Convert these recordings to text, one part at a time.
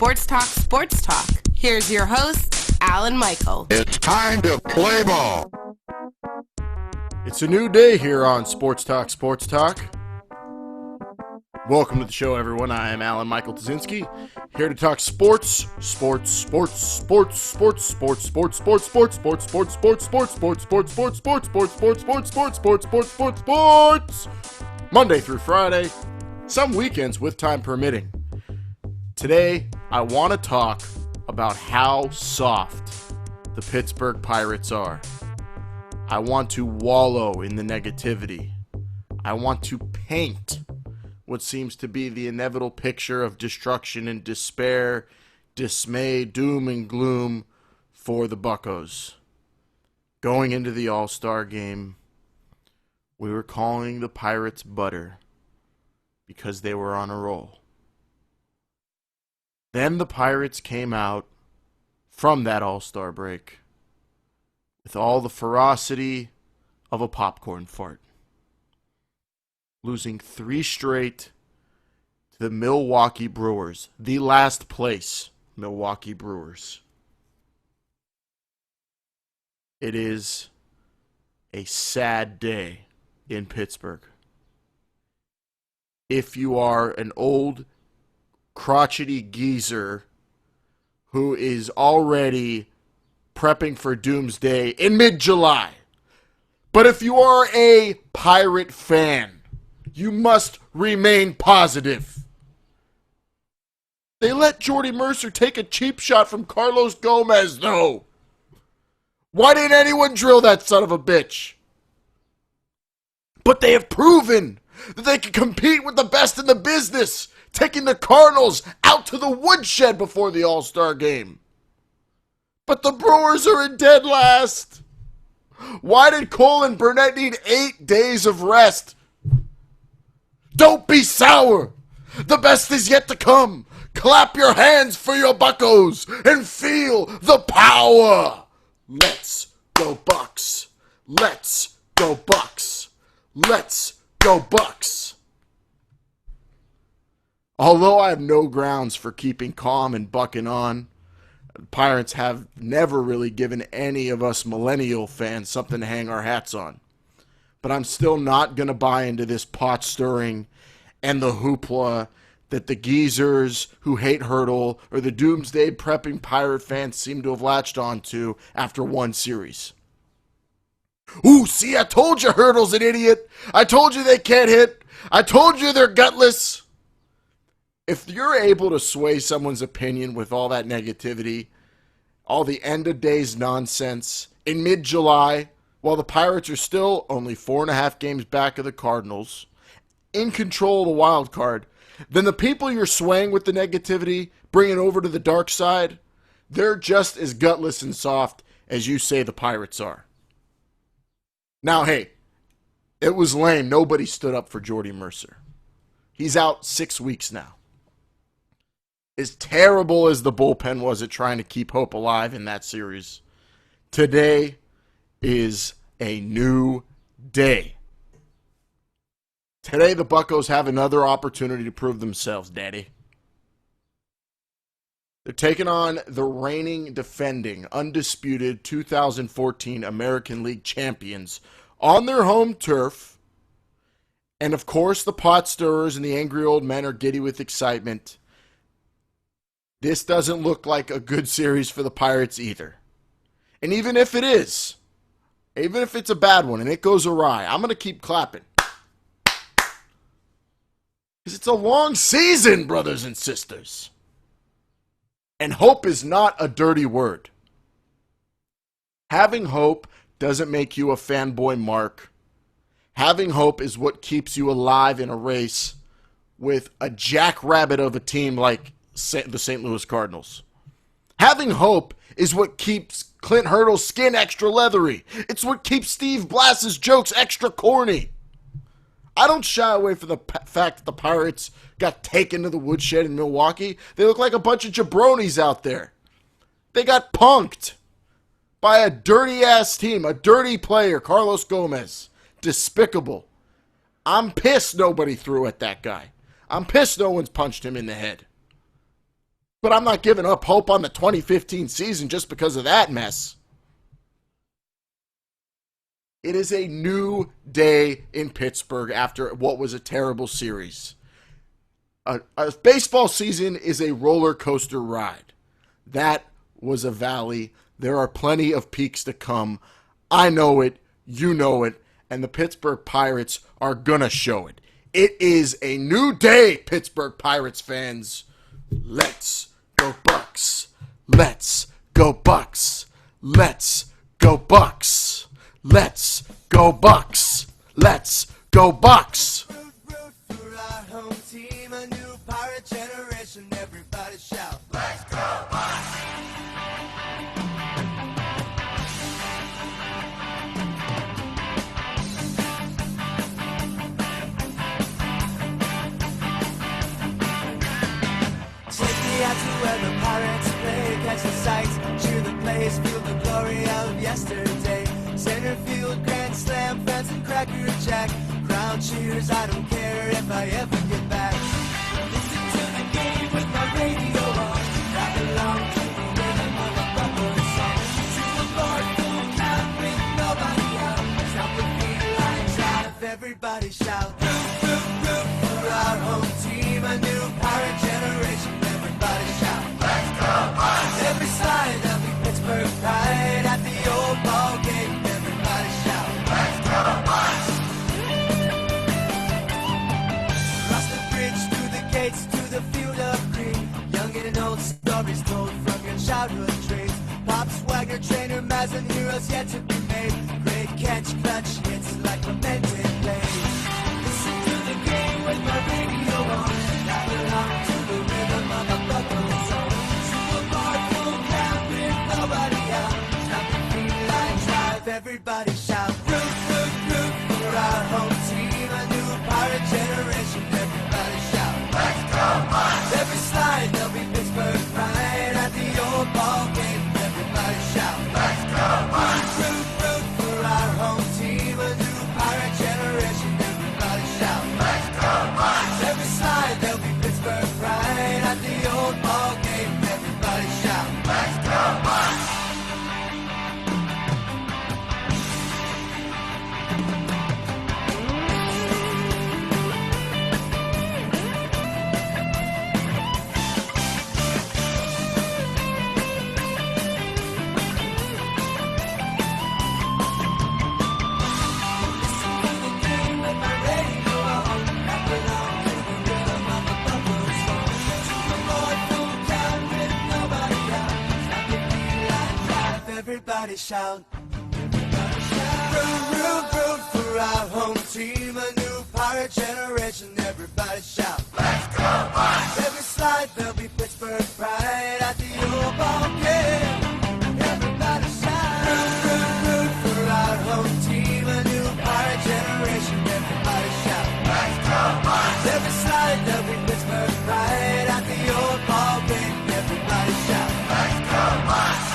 Sports Talk, Sports Talk. Here's your host, Alan Michael. It's time to play ball. It's a new day here on Sports Talk, Sports Talk. Welcome to the show, everyone. I am Alan Michael Tazinski, here to talk sports. Monday through Friday, some weekends with time permitting. Today, I want to talk about how soft the Pittsburgh Pirates are. I want to wallow in the negativity. I want to paint what seems to be the inevitable picture of destruction and despair, dismay, doom and gloom for the Buccos. Going into the All-Star game, we were calling the Pirates butter because they were on a roll. Then the Pirates came out from that All-Star break with all the ferocity of a popcorn fart, losing 3 straight to the Milwaukee Brewers, the last place Milwaukee Brewers. It is a sad day in Pittsburgh. If you are an old, crotchety geezer who is already prepping for doomsday in mid-July. But if you are a Pirate fan, you must remain positive. They let Jordy Mercer take a cheap shot from Carlos Gomez, though. Why didn't anyone drill that son of a bitch? But they have proven that they can compete with the best in the business, taking the Cardinals out to the woodshed before the All-Star game. But the Brewers are in dead last. Why did Cole and Burnett need 8 days of rest? Don't be sour. The best is yet to come. Clap your hands for your Buccos and feel the power. Let's go Bucks. Let's go Bucks. Let's go Bucks. Although I have no grounds for keeping calm and bucking on, the Pirates have never really given any of us millennial fans something to hang our hats on. But I'm still not going to buy into this pot stirring and the hoopla that the geezers who hate Hurdle or the doomsday prepping Pirate fans seem to have latched onto after one series. Ooh, see, I told you Hurdle's an idiot. I told you they can't hit. I told you they're gutless. If you're able to sway someone's opinion with all that negativity, all the end-of-days nonsense, in mid-July, while the Pirates are still only 4.5 games back of the Cardinals, in control of the wild card, then the people you're swaying with the negativity, bringing over to the dark side, they're just as gutless and soft as you say the Pirates are. Now, hey, it was lame. Nobody stood up for Jordy Mercer. He's out 6 weeks now. As terrible as the bullpen was at trying to keep hope alive in that series, today is a new day. Today, the Buccos have another opportunity to prove themselves, Daddy. They're taking on the reigning, defending, undisputed 2014 American League champions on their home turf. And, of course, the pot stirrers and the angry old men are giddy with excitement. This doesn't look like a good series for the Pirates either. And even if it is, even if it's a bad one and it goes awry, I'm going to keep clapping. Because it's a long season, brothers and sisters. And hope is not a dirty word. Having hope doesn't make you a fanboy mark. Having hope is what keeps you alive in a race with a jackrabbit of a team like the St. Louis Cardinals. Having hope is what keeps Clint Hurdle's skin extra leathery. It's what keeps Steve Blass's jokes extra corny. I don't shy away from the fact that the Pirates got taken to the woodshed in Milwaukee. They look like a bunch of jabronis out there. They got punked by a dirty-ass team, a dirty player, Carlos Gomez. Despicable. I'm pissed nobody threw at that guy. I'm pissed no one's punched him in the head. But I'm not giving up hope on the 2015 season just because of that mess. It is a new day in Pittsburgh after what was a terrible series. A baseball season is a roller coaster ride. That was a valley. There are plenty of peaks to come. I know it. You know it. And the Pittsburgh Pirates are going to show it. It is a new day, Pittsburgh Pirates fans. Let's go Bucks. Let's go Bucks. Let's go Bucks. Let's go Bucks. Let's go Bucks. Root for our home team, a new pirate generation. Everybody shout, let's go Bucks! Take me out to where the pirates play, catch the sights, cheer the plays, feel the glory of yesterday. Center field, grand slam, fence and cracker jack. Crowd cheers, I don't care if I ever get back. Listen to the game with my radio on. Rap along to the rhythm of a Buccos song. To a bar full count with nobody out. Stop the feline drive, everybody shout. Root, root, root for our home team, a new pirate generation. Everybody shout, let's go Bucks! Every slide, there'll be Pittsburgh pride at the old ball game. Everybody shout, let's go Bucks! Across the bridge, through the gates, to the field of green. Young and old stories told from your childhood dreams. Pops, Wagner, Trainer, Mazin, heroes yet to be made. Great catch, clutch hits like lamented plays. Listen to the game with my radio on. Rap along to the rhythm of a Buccos song. To a bar full crowd with nobody out. Stop the feline drive, everybody shout. Root, root, root for our home team, a new pirate generation. Everybody shout, let's go Bucks! Every slide, there'll be Pittsburgh pride at the old ball game. Everybody shout, let's go Bucks! Root, root for our home team, a new pirate generation. Everybody shout, let's go Bucks! Every slide, there'll be Pittsburgh pride at the old ball game. Everybody shout, let's go Bucks! Everybody shout. Root, root, root for our home team, a new pirate generation. Everybody shout, let's go Bucks! Every slide, there'll be Pittsburgh pride at the old ball game. Everybody shout. Root, root, root for our home team, a new pirate generation. Everybody shout, let's go Bucks! Every slide, there'll be Pittsburgh pride at the old ball game. Everybody shout, let's go Bucks!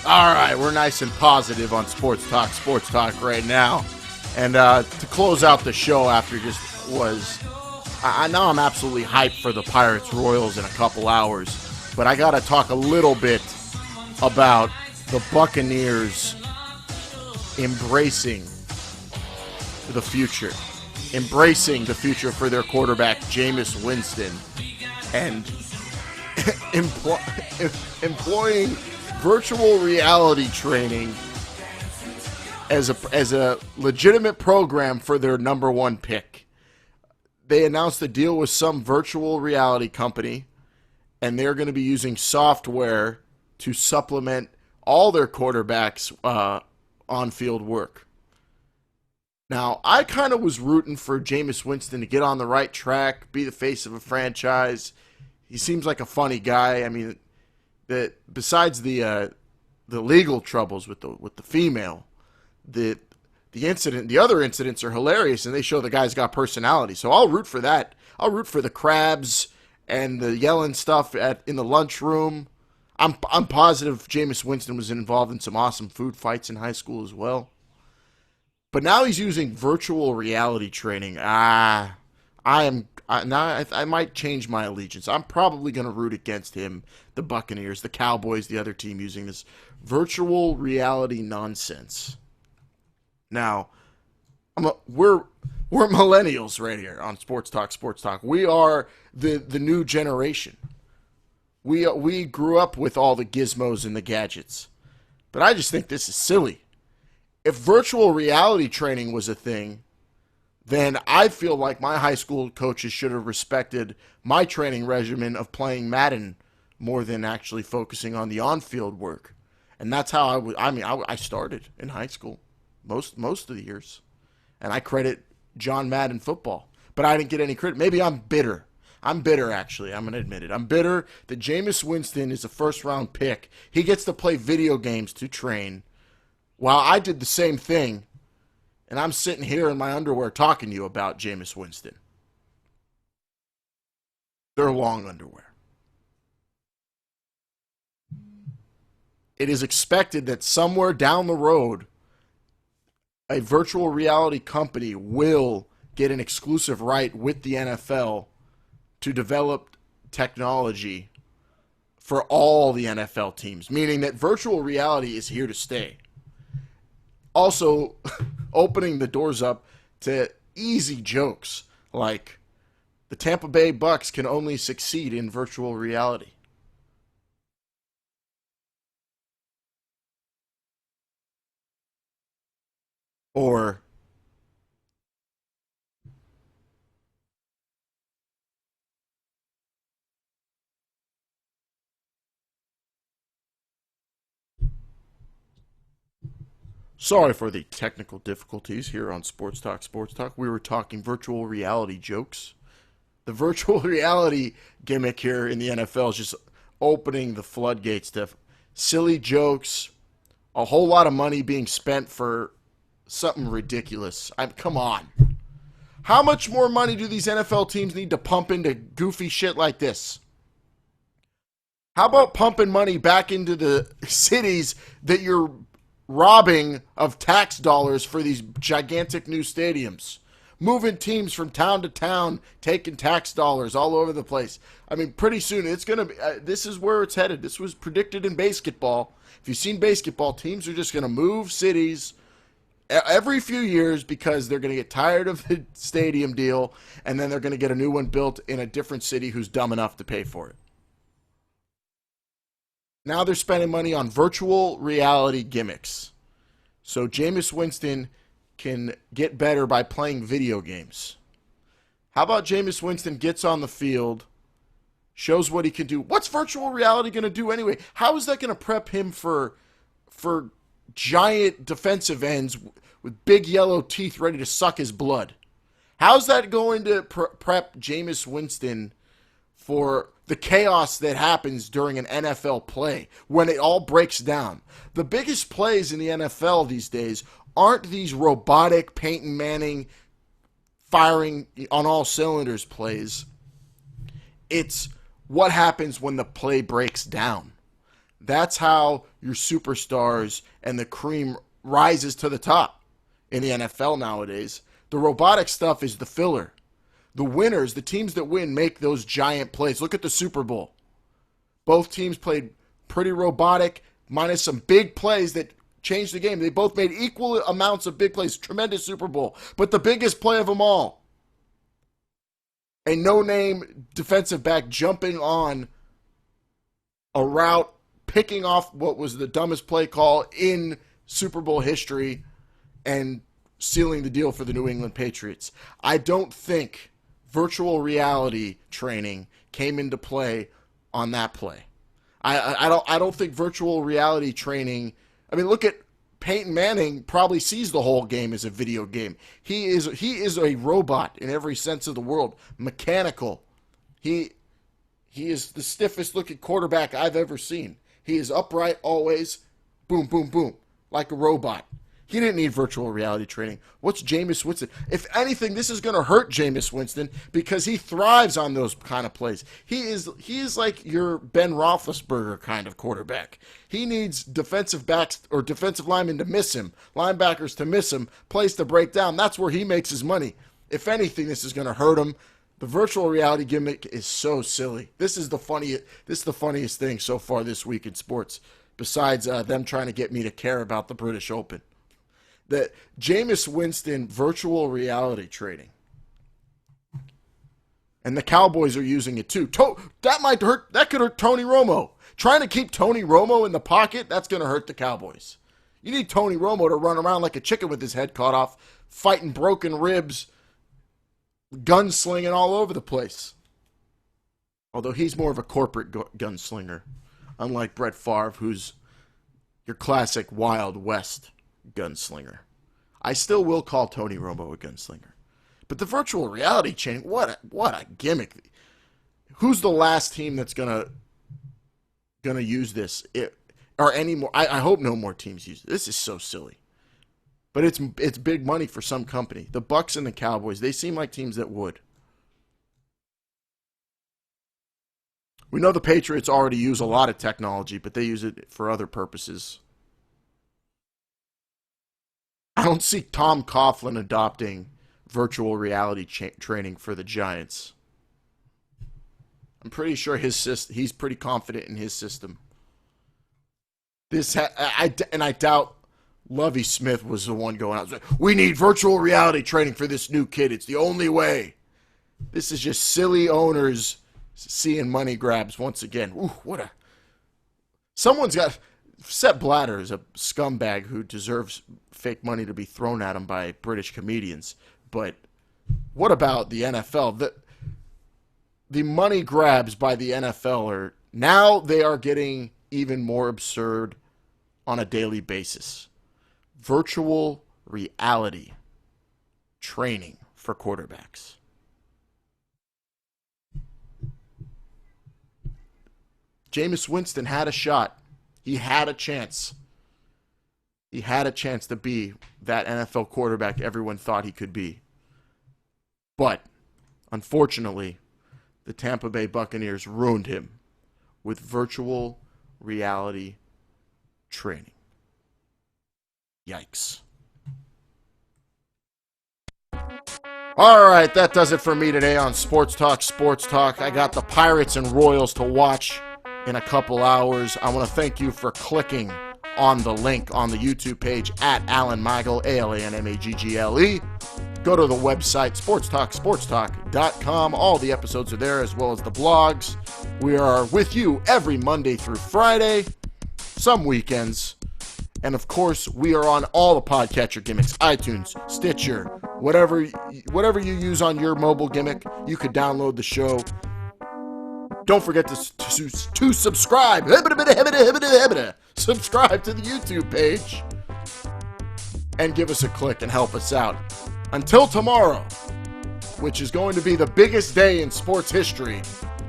All right, we're nice and positive on Sports Talk right now. And to close out the show after just was, I know I'm absolutely hyped for the Pirates Royals in a couple hours, but I got to talk a little bit about the Buccaneers embracing the future for their quarterback, Jameis Winston, and employing virtual reality training as a legitimate program for their number one pick. They announced a deal with some virtual reality company, and they're going to be using software to supplement all their quarterbacks' on-field work. Now, I kind of was rooting for Jameis Winston to get on the right track, be the face of a franchise. He seems like a funny guy. I mean, besides the legal troubles with the female, the other incidents are hilarious, and they show the guy's got personality. So I'll root for that. I'll root for the crabs and the yelling stuff in the lunchroom. I'm positive Jameis Winston was involved in some awesome food fights in high school as well. But now he's using virtual reality training. I might change my allegiance. I'm probably going to root against him, the Buccaneers, the Cowboys, the other team using this virtual reality nonsense. Now, we're millennials right here on Sports Talk. Sports Talk. We are the new generation. We grew up with all the gizmos and the gadgets, but I just think this is silly. If virtual reality training was a thing, then I feel like my high school coaches should have respected my training regimen of playing Madden more than actually focusing on the on-field work. And that's how I started in high school most of the years. And I credit John Madden football. But I didn't get any credit. Maybe I'm bitter. I'm bitter, actually. I'm going to admit it. I'm bitter that Jameis Winston is a first-round pick. He gets to play video games to train, while I did the same thing, and I'm sitting here in my underwear talking to you about Jameis Winston. They're long underwear. It is expected that somewhere down the road, a virtual reality company will get an exclusive right with the NFL to develop technology for all the NFL teams, meaning that virtual reality is here to stay. Also, opening the doors up to easy jokes like the Tampa Bay Bucks can only succeed in virtual reality. Or sorry for the technical difficulties here on Sports Talk. Sports Talk. We were talking virtual reality jokes. The virtual reality gimmick here in the NFL is just opening the floodgates to silly jokes, a whole lot of money being spent for something ridiculous. Come on. How much more money do these NFL teams need to pump into goofy shit like this? How about pumping money back into the cities that you're robbing of tax dollars for these gigantic new stadiums? Moving teams from town to town, taking tax dollars all over the place. I mean, pretty soon it's going to be, this is where it's headed. This was predicted in basketball. If you've seen basketball, teams are just going to move cities every few years because they're going to get tired of the stadium deal, and then they're going to get a new one built in a different city who's dumb enough to pay for it. Now they're spending money on virtual reality gimmicks. So Jameis Winston can get better by playing video games. How about Jameis Winston gets on the field, shows what he can do? What's virtual reality going to do anyway? How is that going to prep him for giant defensive ends with big yellow teeth ready to suck his blood? How's that going to prep Jameis Winston for the chaos that happens during an NFL play when it all breaks down? The biggest plays in the NFL these days aren't these robotic Peyton Manning firing on all cylinders plays. It's what happens when the play breaks down. That's how your superstars and the cream rises to the top in the NFL nowadays. The robotic stuff is the filler. The winners, the teams that win, make those giant plays. Look at the Super Bowl. Both teams played pretty robotic, minus some big plays that changed the game. They both made equal amounts of big plays. Tremendous Super Bowl. But the biggest play of them all, a no-name defensive back jumping on a route, picking off what was the dumbest play call in Super Bowl history, and sealing the deal for the New England Patriots. I don't think virtual reality training came into play on that play. I don't think virtual reality training. I mean, look at Peyton Manning. Probably sees the whole game as a video game. He is a robot in every sense of the word. Mechanical. He is the stiffest looking quarterback I've ever seen. He is upright always. Boom, boom, boom, like a robot. He didn't need virtual reality training. What's Jameis Winston? If anything, this is going to hurt Jameis Winston because he thrives on those kind of plays. He is like your Ben Roethlisberger kind of quarterback. He needs defensive backs or defensive linemen to miss him, linebackers to miss him, plays to break down. That's where he makes his money. If anything, this is going to hurt him. The virtual reality gimmick is so silly. This is the funniest thing so far this week in sports, besides them trying to get me to care about the British Open. That Jameis Winston virtual reality trading. And the Cowboys are using it too. That could hurt Tony Romo. Trying to keep Tony Romo in the pocket, that's going to hurt the Cowboys. You need Tony Romo to run around like a chicken with his head cut off, fighting broken ribs, gunslinging all over the place. Although he's more of a corporate gunslinger, unlike Brett Favre, who's your classic Wild West gunslinger. I still will call Tony Romo a gunslinger. But the virtual reality chain, what a gimmick. Who's the last team that's gonna use this? Or any more? I hope no more teams use it. This is so silly. But it's big money for some company. The Bucs and the Cowboys, they seem like teams that would. We know the Patriots already use a lot of technology, but they use it for other purposes. I don't see Tom Coughlin adopting virtual reality training for the Giants. I'm pretty sure he's pretty confident in his system. I doubt Lovie Smith was the one going out saying, we need virtual reality training for this new kid. It's the only way. This is just silly owners seeing money grabs once again. Ooh, someone's got... Sepp Blatter is a scumbag who deserves fake money to be thrown at him by British comedians. But what about the NFL? The money grabs by the NFL they are getting even more absurd on a daily basis. Virtual reality training for quarterbacks. Jameis Winston had a shot. He had a chance. He had a chance to be that NFL quarterback everyone thought he could be. But, unfortunately, the Tampa Bay Buccaneers ruined him with virtual reality training. Yikes. All right, that does it for me today on Sports Talk. I got the Pirates and Royals to watch in a couple hours. I want to thank you for clicking on the link on the YouTube page at Alan Maggle, ALANMAGGLE. Go to the website, sportstalk.com. All the episodes are there, as well as the blogs. We are with you every Monday through Friday, some weekends. And, of course, we are on all the podcatcher gimmicks, iTunes, Stitcher, whatever you use on your mobile gimmick, you could download the show. Don't forget to subscribe. Subscribe to the YouTube page. And give us a click and help us out. Until tomorrow, which is going to be the biggest day in sports history,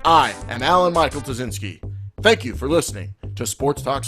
I am Alan Michael Tazinski. Thank you for listening to Sports Talk.